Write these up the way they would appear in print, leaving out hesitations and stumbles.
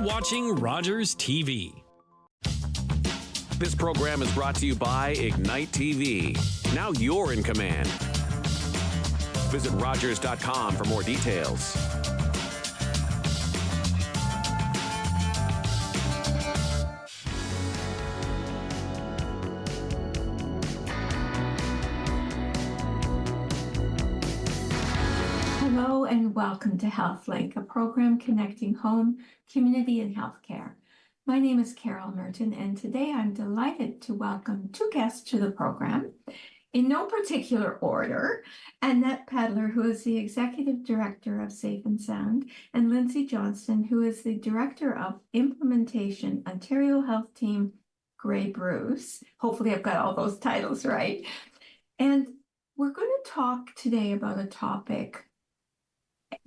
watching Rogers TV. This program is brought to you by Ignite TV. Now you're in command. Visit Rogers.com for more details. Hello and welcome to HealthLink, a program connecting home, community, and healthcare. My name is Carol Merton, and today I'm delighted to welcome two guests to the program. In no particular order, Annette Pedlar, who is the Executive Director of Safe and Sound, and Lindsay Johnston, who is the Director of Implementation, Ontario Health Team, Grey Bruce. Hopefully I've got all those titles right. And we're going to talk today about a topic,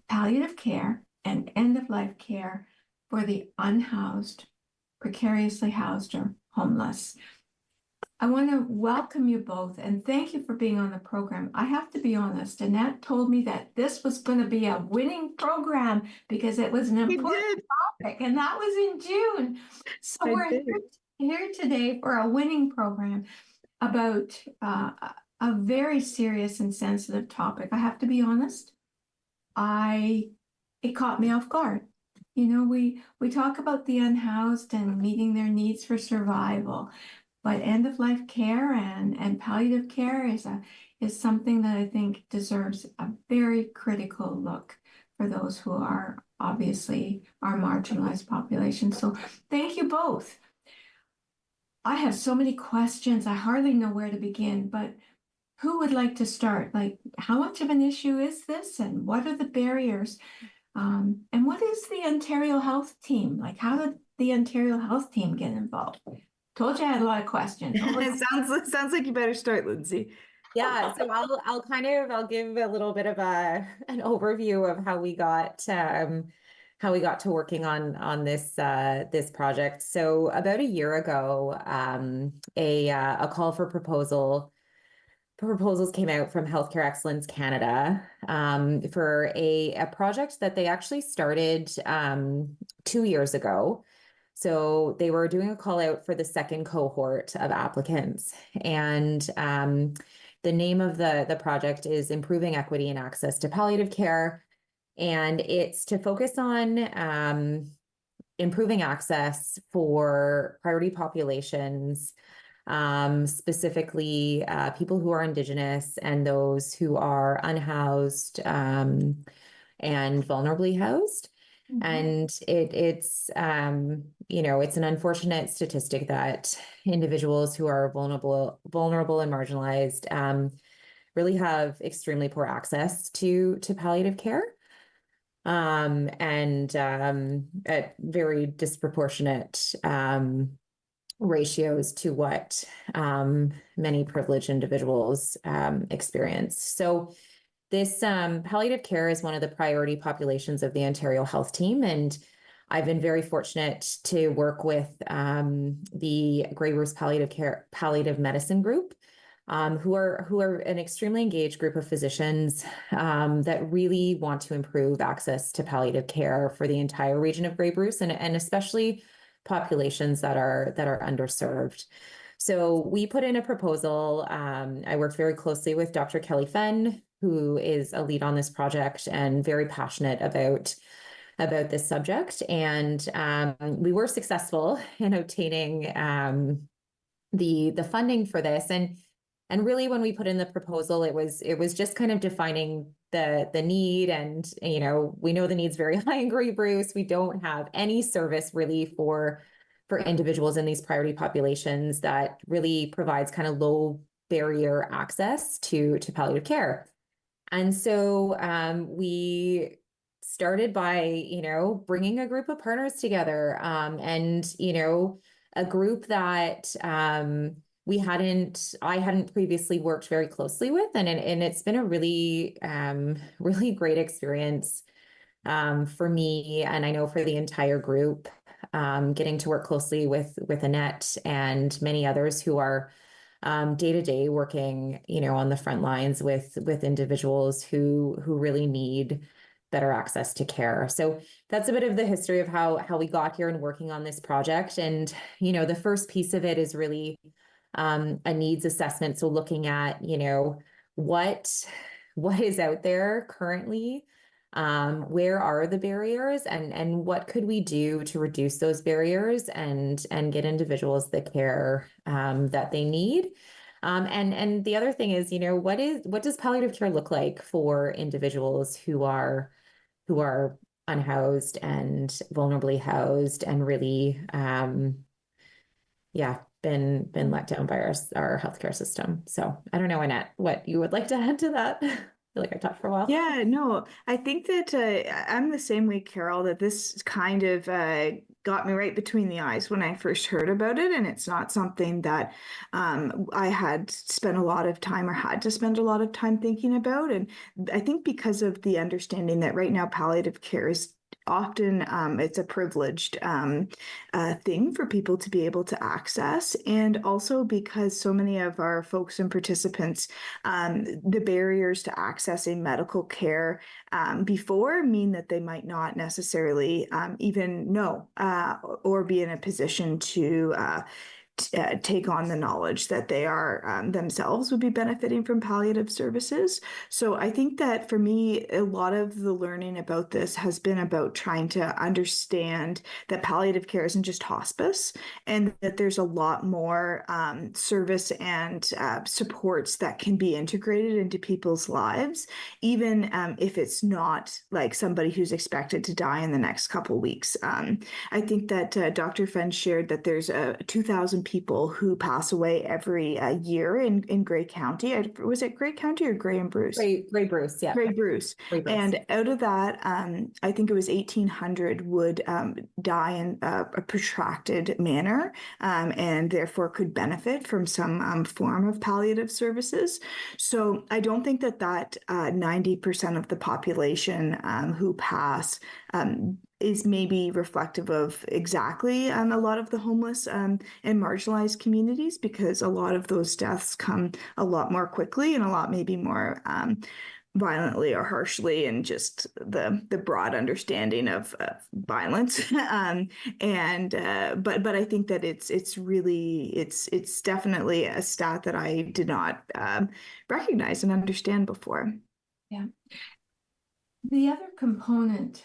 palliative care and end-of-life care for the unhoused, precariously housed, or homeless. I want to welcome you both and thank you for being on the program. I have to be honest, Annette told me that this was going to be a winning program because it was an important topic, and that was in June. So we're here today for a winning program about a very serious and sensitive topic. I have to be honest, it caught me off guard. You know, we talk about the unhoused and meeting their needs for survival, but end-of-life care and palliative care is something that I think deserves a very critical look for those who are obviously our marginalized population. So thank you both. I have so many questions. I hardly know where to begin, but who would like to start? Like, how much of an issue is this, and what are the barriers? And what is the Ontario Health Team? Like, how did the Ontario Health Team get involved? Told you I had a lot of questions. It sounds like you better start, Lindsay. Yeah, so I'll give a little bit of an overview of how we got to working on this project. So about a year ago, a call for proposals came out from Healthcare Excellence Canada for a project that they actually started 2 years ago. So they were doing a call out for the second cohort of applicants. And the name of the project is Improving Equity and Access to Palliative Care. And it's to focus on improving access for priority populations, specifically people who are Indigenous and those who are unhoused and vulnerably housed. Mm-hmm. And it's it's an unfortunate statistic that individuals who are vulnerable and marginalized really have extremely poor access to palliative care, and at very disproportionate ratios to what many privileged individuals experience. So this palliative care is one of the priority populations of the Ontario Health Team, and I've been very fortunate to work with the Grey Bruce Palliative Medicine Group, who are an extremely engaged group of physicians that really want to improve access to palliative care for the entire region of Grey Bruce, and especially populations that are underserved. So we put in a proposal. I worked very closely with Dr. Kelly Fenn, who is a lead on this project and very passionate about this subject. And we were successful in obtaining the funding for this. And really, when we put in the proposal, it was just kind of defining the need. And, we know the need's very high in Grey Bruce. We don't have any service really for individuals in these priority populations that really provides kind of low barrier access to palliative care. And so we started by, bringing a group of partners together, and, a group that I hadn't previously worked very closely with. And it's been a really, really great experience for me, and I know for the entire group, getting to work closely with Annette and many others who are day to day working, on the front lines with individuals who really need better access to care. So that's a bit of the history of how we got here and working on this project. And, the first piece of it is really a needs assessment. So looking at, what is out there currently, where are the barriers, and what could we do to reduce those barriers and get individuals the care that they need. And the other thing is, what does palliative care look like for individuals who are unhoused and vulnerably housed and really, been let down by our healthcare system. So I don't know, Annette, what you would like to add to that? I feel like I talked for a while. Yeah, no, I think that I'm the same way, Carol, that this kind of got me right between the eyes when I first heard about it. And it's not something that I had spent a lot of time or had to spend a lot of time thinking about. And I think because of the understanding that right now palliative care is often it's a privileged thing for people to be able to access, and also because so many of our folks and participants, the barriers to accessing medical care before mean that they might not necessarily even know or be in a position to take on the knowledge that they are themselves would be benefiting from palliative services. So I think that for me, a lot of the learning about this has been about trying to understand that palliative care isn't just hospice, and that there's a lot more service and supports that can be integrated into people's lives, even if it's not like somebody who's expected to die in the next couple weeks. I think that Dr. Fenn shared that there's 2,000 people who pass away every year in Grey County. Was it Grey County or Grey and Bruce? Grey Bruce, yeah. Grey Bruce. And out of that, I think it was 1,800 would die in a protracted manner, and therefore could benefit from some form of palliative services. So I don't think that 90% of the population who pass is maybe reflective of exactly a lot of the homeless and marginalized communities, because a lot of those deaths come a lot more quickly and a lot maybe more violently or harshly, and just the broad understanding of violence. But I think that it's definitely a stat that I did not recognize and understand before. Yeah. The other component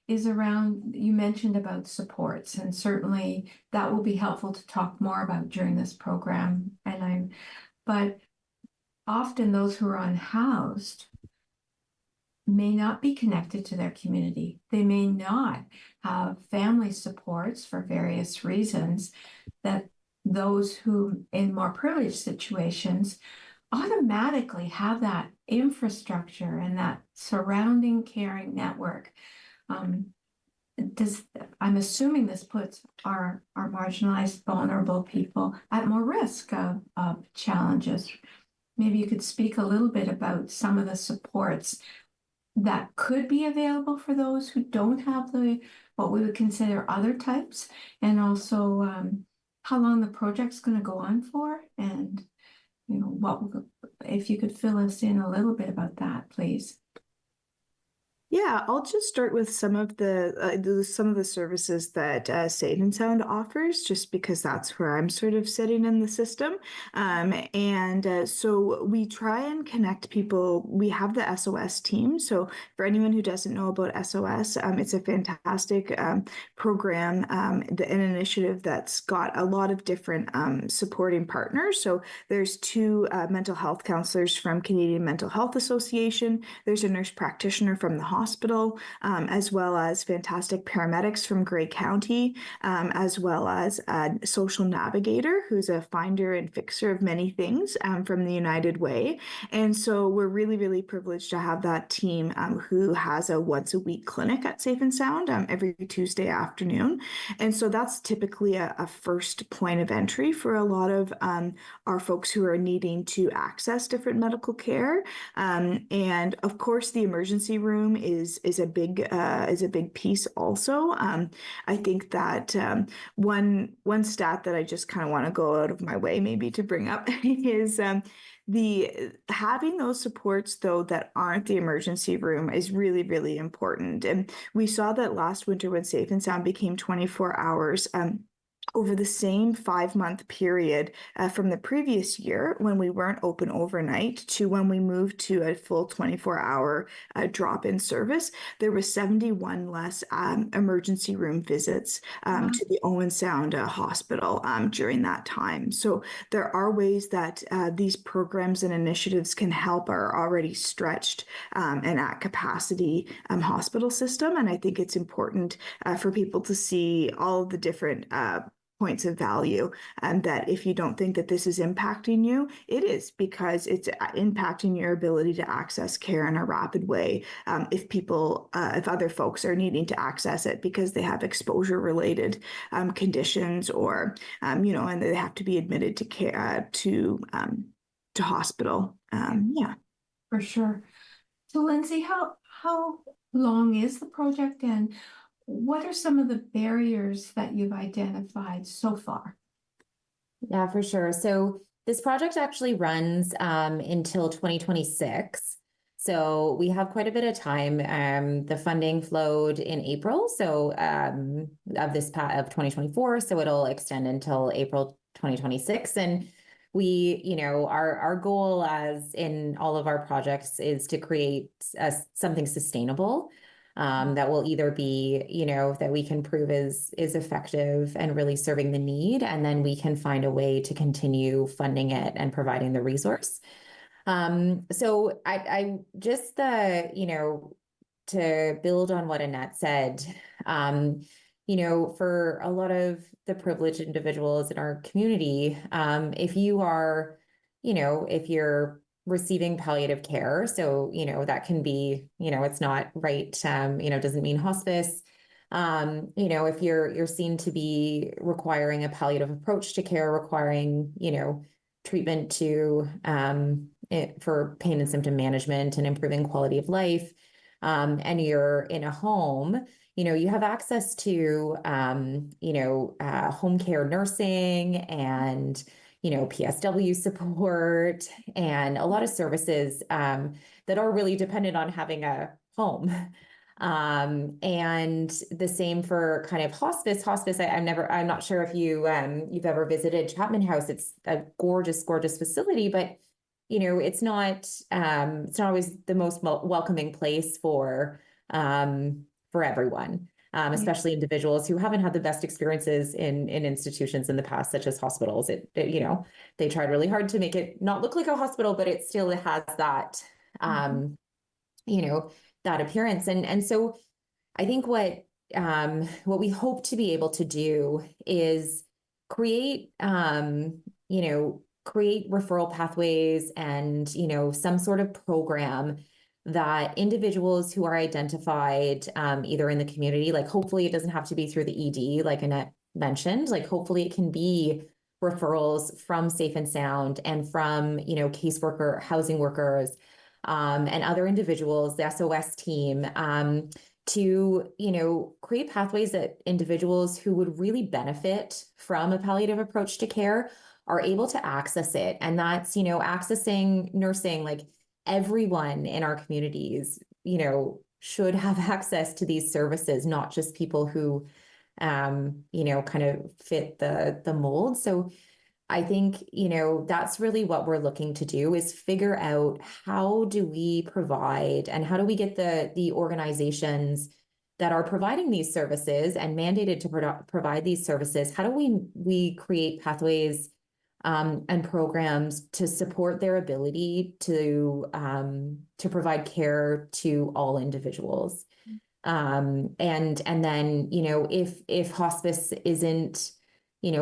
is around, you mentioned about supports, and certainly that will be helpful to talk more about during this program. But often those who are unhoused may not be connected to their community. They may not have family supports for various reasons, that those who in more privileged situations automatically have that infrastructure and that surrounding caring network. I'm assuming this puts our marginalized, vulnerable people at more risk of challenges. Maybe you could speak a little bit about some of the supports that could be available for those who don't have what we would consider other types, and also how long the project's going to go on for, and if you could fill us in a little bit about that, please. Yeah, I'll just start with some of the services that Safe and Sound offers, just because that's where I'm sort of sitting in the system. So we try and connect people. We have the SOS team. So for anyone who doesn't know about SOS, it's a fantastic program, an initiative that's got a lot of different supporting partners. So there's two mental health counselors from Canadian Mental Health Association. There's a nurse practitioner from the hospital, as well as fantastic paramedics from Grey County, as well as a social navigator who's a finder and fixer of many things from the United Way. And so we're really, really privileged to have that team who has a once a week clinic at Safe and Sound every Tuesday afternoon. And so that's typically a first point of entry for a lot of our folks who are needing to access different medical care. And of course, the emergency room is a big piece also. I think that one stat that I just kind of want to go out of my way maybe to bring up is the having those supports though that aren't the emergency room is really, really important. And we saw that last winter when Safe and Sound became 24 hours. Over the same 5-month period from the previous year when we weren't open overnight to when we moved to a full 24-hour drop-in service, there was 71 less emergency room visits to the Owen Sound Hospital during that time. So there are ways that these programs and initiatives can help our already stretched and at capacity hospital system. And I think it's important for people to see all the different points of value, and that if you don't think that this is impacting you, it is, because it's impacting your ability to access care in a rapid way. If other folks are needing to access it because they have exposure related conditions, or and they have to be admitted to care to hospital. Yeah, For sure. So Lindsay, how long is the project, and what are some of the barriers that you've identified so far? Yeah, for sure. So this project actually runs until 2026. So we have quite a bit of time. The funding flowed in April, so of 2024. So it'll extend until April 2026. And our goal, as in all of our projects, is to create something sustainable. That will either be, that we can prove is effective and really serving the need, and then we can find a way to continue funding it and providing the resource. So I just to build on what Annette said, for a lot of the privileged individuals in our community, if you're receiving palliative care. So, that can be, it's not right, doesn't mean hospice. If you're seen to be requiring a palliative approach to care, requiring, treatment for pain and symptom management and improving quality of life, and you're in a home, you have access to, home care nursing and PSW support, and a lot of services that are really dependent on having a home. And the same for kind of hospice. Hospice, I'm not sure if you've ever visited Chapman House. It's a gorgeous, gorgeous facility, but it's not always the most welcoming place for everyone. Especially individuals who haven't had the best experiences in institutions in the past, such as hospitals. They tried really hard to make it not look like a hospital, but it still has that, that appearance. And so I think what we hope to be able to do is create referral pathways and, some sort of program that individuals who are identified either in the community, like hopefully it doesn't have to be through the ED, like Annette mentioned, like hopefully it can be referrals from Safe and Sound and from, caseworker, housing workers, and other individuals, the SOS team, to, create pathways that individuals who would really benefit from a palliative approach to care are able to access it. And that's, accessing nursing, like everyone in our communities, should have access to these services, not just people who, kind of fit the mold. So I think, that's really what we're looking to do, is figure out how do we provide and how do we get the organizations that are providing these services and mandated to provide these services, how do we create pathways and programs to support their ability to provide care to all individuals. And then, if hospice isn't,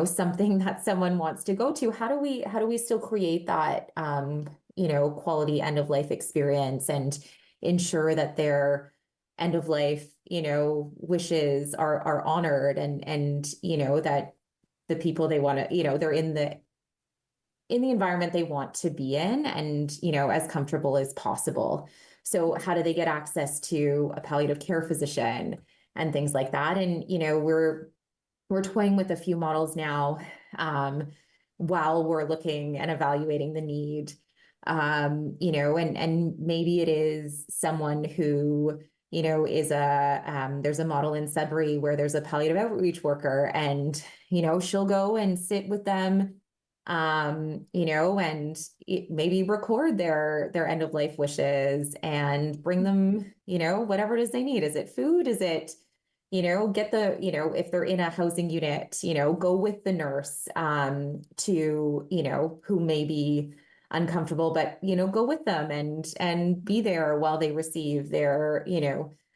something that someone wants to go to, how do we still create that, quality end of life experience and ensure that their end of life, wishes are honored, and that the people they want to, they're in the environment they want to be in, and, as comfortable as possible. So how do they get access to a palliative care physician and things like that? And, we're toying with a few models now, while we're looking and evaluating the need, and maybe it is someone who, is there's a model in Sudbury where there's a palliative outreach worker, and, she'll go and sit with them, and maybe record their end of life wishes and bring them, whatever it is they need. Is it food? Is it, get the, if they're in a housing unit, go with the nurse, to, who may be uncomfortable, but, go with them and be there while they receive their,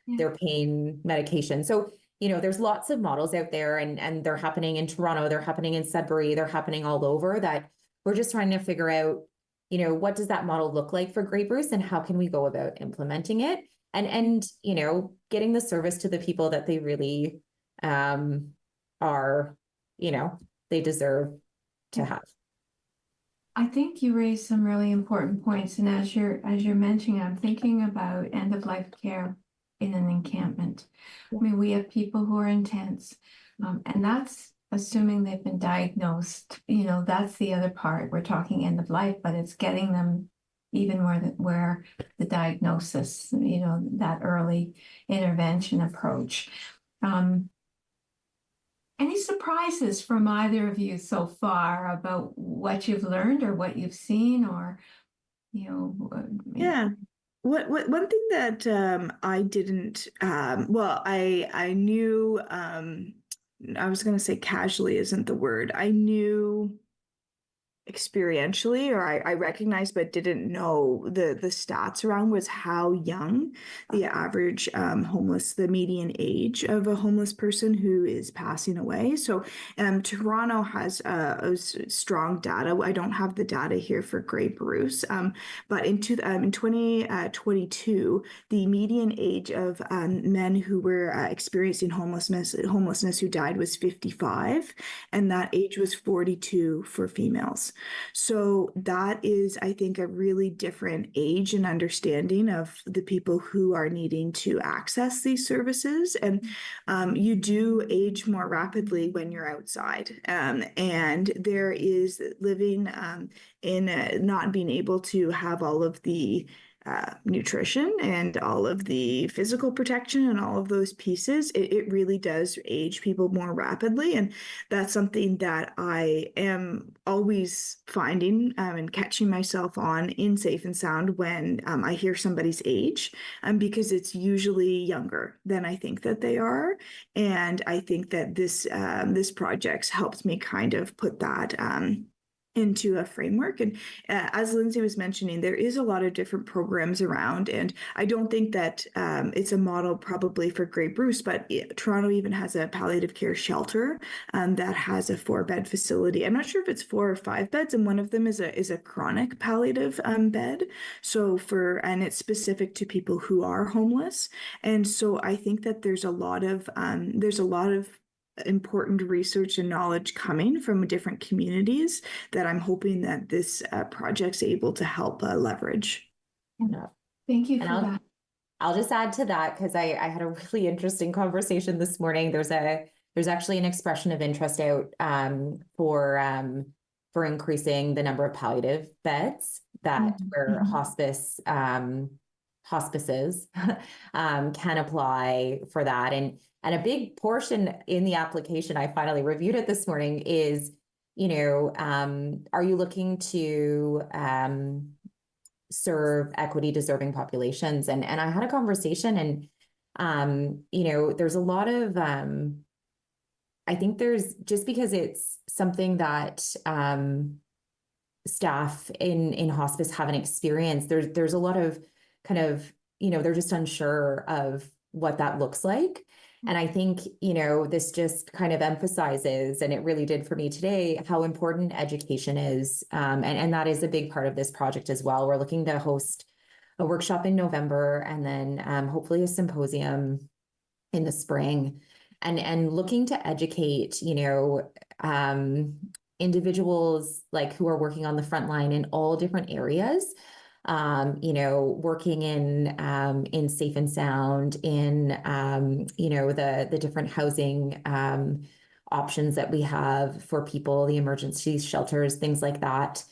their pain medication. So, there's lots of models out there, and they're happening in Toronto, they're happening in Sudbury, they're happening all over, that we're just trying to figure out, what does that model look like for Grey Bruce, and how can we go about implementing it? And getting the service to the people that they really are, they deserve to have. I think you raised some really important points, and as you're mentioning, I'm thinking about end of life care in an encampment. I mean, we have people who are intense, and that's assuming they've been diagnosed. That's the other part. We're talking end of life, but it's getting them even where the diagnosis, that early intervention approach. Any surprises from either of you so far about what you've learned or what you've seen, or, Yeah. One thing that I didn't I knew, I was going to say casually isn't the word. I knew experientially, or I recognized but didn't know the stats around, was how young the average the median age of a homeless person who is passing away. So Toronto has a strong data. I don't have the data here for Grey Bruce, but in 2022, the median age of men who were experiencing homelessness who died was 55, and that age was 42 for females. So that is, I think, a really different age and understanding of the people who are needing to access these services. And you do age more rapidly when you're outside. And there is living in not being able to have all of the nutrition and all of the physical protection and all of those pieces. It really does age people more rapidly. And that's something that I am always finding and catching myself on in Safe and Sound when I hear somebody's age, because it's usually younger than I think that they are. And I think that this project helps me kind of put that into a framework. And as Lindsay was mentioning, there is a lot of different programs around, and I don't think that it's a model probably for Grey Bruce, but Toronto even has a palliative care shelter that has a 4-bed facility. I'm not sure if it's 4 or 5 beds, and one of them is a chronic palliative bed. So and it's specific to people who are homeless. And so I think that there's a lot of important research and knowledge coming from different communities that I'm hoping that this project's able to help leverage. Thank you for that. I'll just add to that, because I had a really interesting conversation this morning. There's actually an expression of interest out for increasing the number of palliative beds that where hospices can apply for that. And a big portion in the application, I finally reviewed it this morning, is, are you looking to serve equity deserving populations? And I had a conversation, and, there's a lot of, I think there's, just because it's something that staff in hospice haven't experienced, there's a lot of kind of, they're just unsure of what that looks like. And I think, this just kind of emphasizes, and it really did for me today, how important education is. And that is a big part of this project as well. We're looking to host a workshop in November, and then hopefully a symposium in the spring, and looking to educate, individuals like who are working on the front line in all different areas working in Safe and Sound, in, the different housing options that we have for people, the emergency shelters, things like that.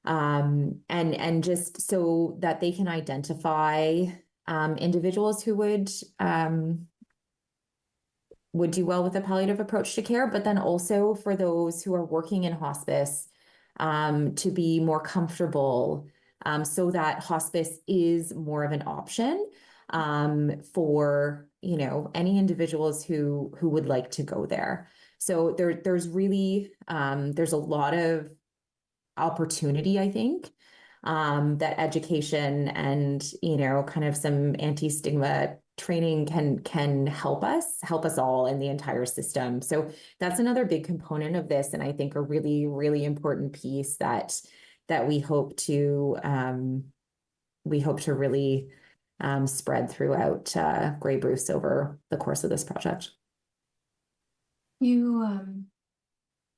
And just so that they can identify individuals who would do well with a palliative approach to care, but then also for those who are working in hospice to be more comfortable, so that hospice is more of an option for any individuals who would like to go there. So there's really there's a lot of opportunity, I think, that education and kind of some anti-stigma training can help us all in the entire system. So that's another big component of this, and I think a really, really important piece that we hope to really spread throughout Grey Bruce over the course of this project. You'd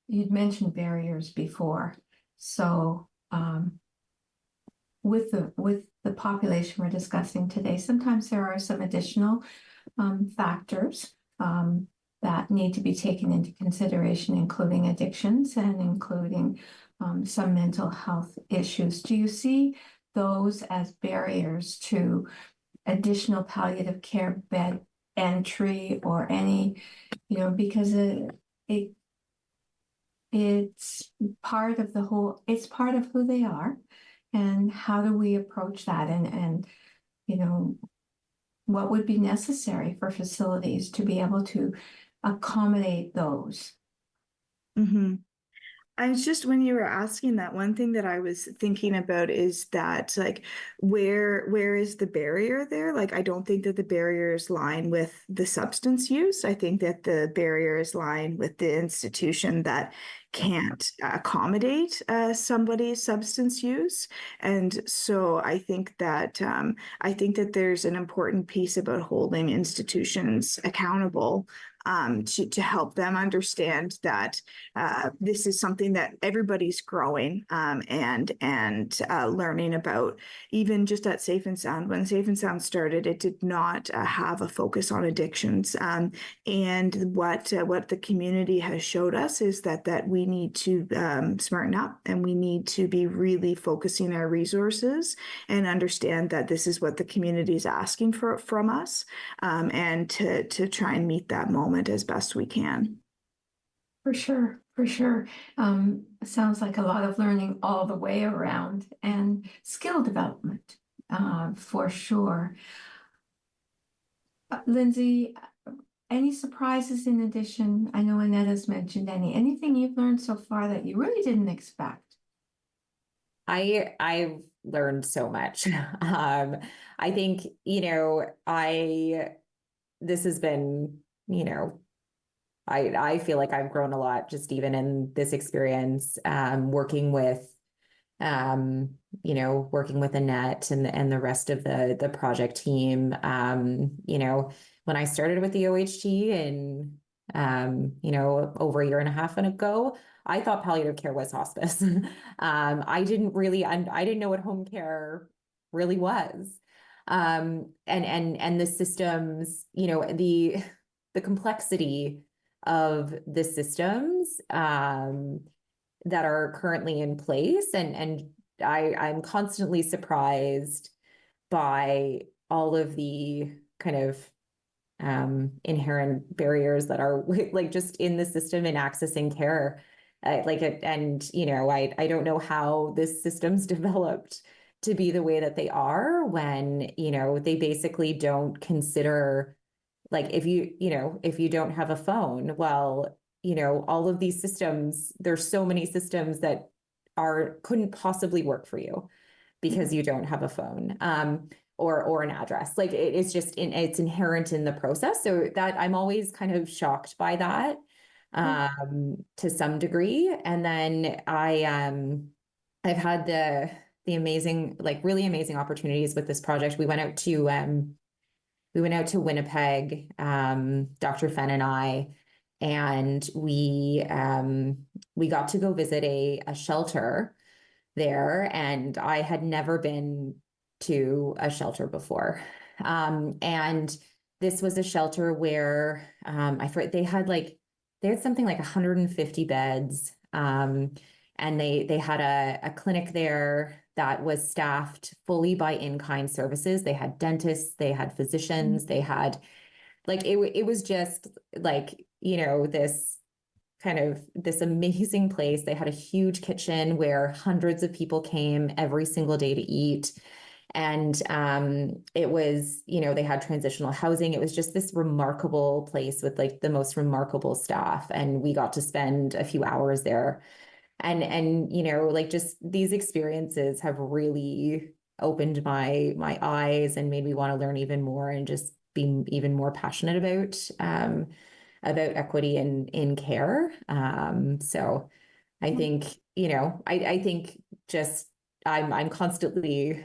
mentioned barriers before, so with the population we're discussing today, sometimes there are some additional factors that need to be taken into consideration, including addictions and including some mental health issues. Do you see those as barriers to additional palliative care bed entry or any, because it's part of it's part of who they are, and how do we approach that, and what would be necessary for facilities to be able to accommodate those? Mm-hmm. I was just, when you were asking that, one thing that I was thinking about is that, like, where is the barrier there? Like, I don't think that the barriers line with the substance use. I think that the barriers line with the institution that can't accommodate somebody's substance use. And so I think that there's an important piece about holding institutions accountable to help them understand that this is something that everybody's growing and learning about. Even just at Safe and Sound, when Safe and Sound started, it did not have a focus on addictions. And what the community has showed us is that we need to smarten up, and we need to be really focusing our resources and understand that this is what the community is asking from us, and to try and meet that moment as best we can. For sure, for sure. Sounds like a lot of learning all the way around, and skill development, for sure. Lindsay, any surprises in addition? I know Annette has mentioned anything you've learned so far that you really didn't expect? I've learned so much. I think, this has been, I feel like I've grown a lot just even in this experience, working with Annette and the rest of the project team. When I started with the OHT and over a year and a half ago, I thought palliative care was hospice. I didn't know what home care really was. And the systems, the complexity of the systems that are currently in place, and I'm constantly surprised by all of the kind of inherent barriers that are like just in the system in accessing care. I don't know how this system's developed to be the way that they are, when they basically don't consider, like, if you don't have a phone, well, all of these systems, there's so many systems that couldn't possibly work for you because you don't have a phone or an address. Like, it's just it's inherent in the process. So that I'm always kind of shocked by that to some degree. And then I've had the amazing, like really amazing opportunities with this project. We went out to Winnipeg, Dr. Fenn and I, and we got to go visit a shelter there, and I had never been to a shelter before. And this was a shelter where they had something like 150 beds. And they had a clinic there that was staffed fully by in-kind services. They had dentists, they had physicians, they had it was just this amazing place. They had a huge kitchen where hundreds of people came every single day to eat. And it was, they had transitional housing. It was just this remarkable place with the most remarkable staff. And we got to spend a few hours there. And just these experiences have really opened my eyes and made me want to learn even more and just be even more passionate about equity in care. So I think, I think just I'm constantly,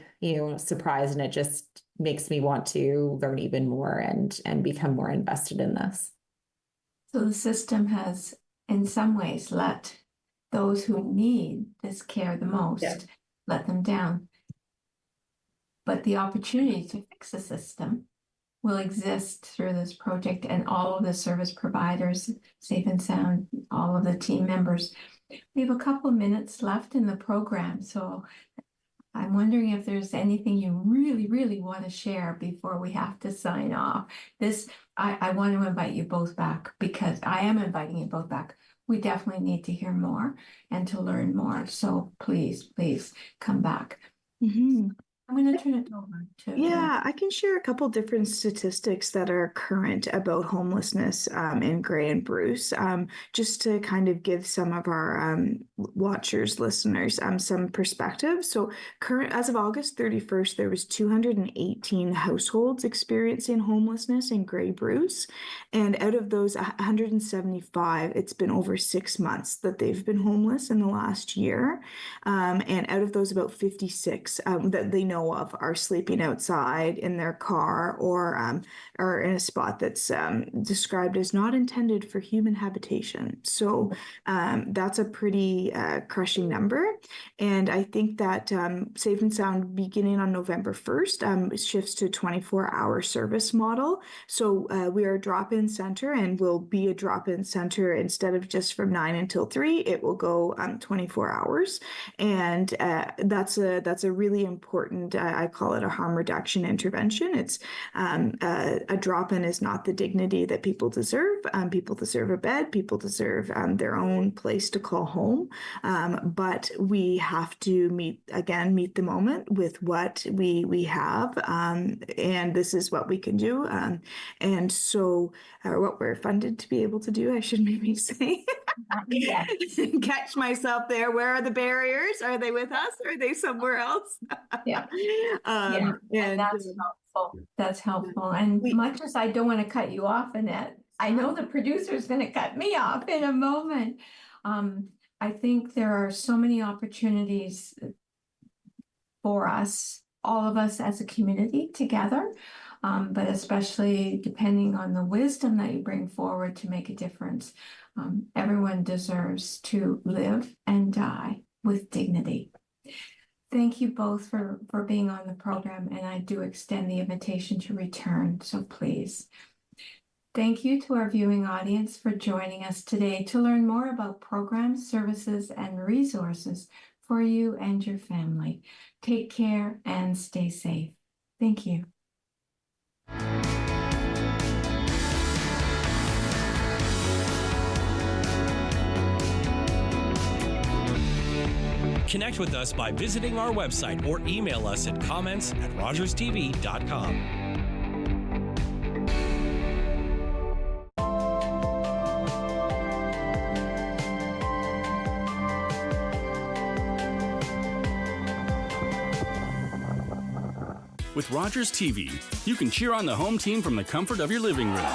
surprised, and it just makes me want to learn even more and become more invested in this. So the system has, in some ways, let those who need this care the most, let them down. But the opportunity to fix the system will exist through this project, and all of the service providers, Safe and Sound, all of the team members. We have a couple of minutes left in the program, so I'm wondering if there's anything you really, really want to share before we have to sign off. I want to invite you both back, because I am inviting you both back. We definitely need to hear more and to learn more. So please come back. Mm-hmm. I'm going to turn it over to. Yeah, I can share a couple different statistics that are current about homelessness in Grey and Bruce, just to kind of give some of our watchers, listeners, some perspective. So as of August 31st, there was 218 households experiencing homelessness in Grey Bruce. And out of those 175, it's been over 6 months that they've been homeless in the last year. And out of those, about 56 that they know of are sleeping outside in their car or in a spot that's described as not intended for human habitation. So that's a pretty crushing number. And I think that Safe and Sound, beginning on November 1st, shifts to a 24-hour service model. So we are a drop-in center, and will be a drop-in center instead of just from 9 until 3. It will go 24 hours. And that's a really important, I call it a harm reduction intervention. It's a drop-in is not the dignity that people deserve. People deserve a bed. People deserve their own place to call home. But we have to meet the moment with what we have. And this is what we can do. And so what we're funded to be able to do, I should maybe say. Yeah. Catch myself there. Where are the barriers? Are they with us? Or are they somewhere else? Yeah. And that's helpful. That's helpful. And much as I don't want to cut you off, Annette, I know the producer is going to cut me off in a moment. I think there are so many opportunities for us, all of us as a community together, but especially depending on the wisdom that you bring forward to make a difference. Everyone deserves to live and die with dignity. Thank you both for being on the program, and I do extend the invitation to return, so please. Thank you to our viewing audience for joining us today to learn more about programs, services, and resources for you and your family. Take care and stay safe. Thank you. Connect with us by visiting our website or email us at comments@rogerstv.com. With Rogers TV, you can cheer on the home team from the comfort of your living room.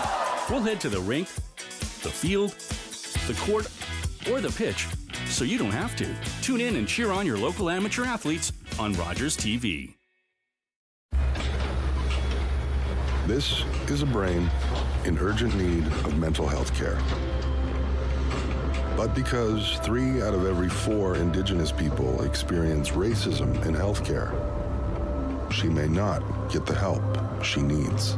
We'll head to the rink, the field, the court, or the pitch, so you don't have to. Tune in and cheer on your local amateur athletes on Rogers TV. This is a brain in urgent need of mental health care. but because 3 out of every 4 Indigenous people experience racism in healthcare. She may not get the help she needs.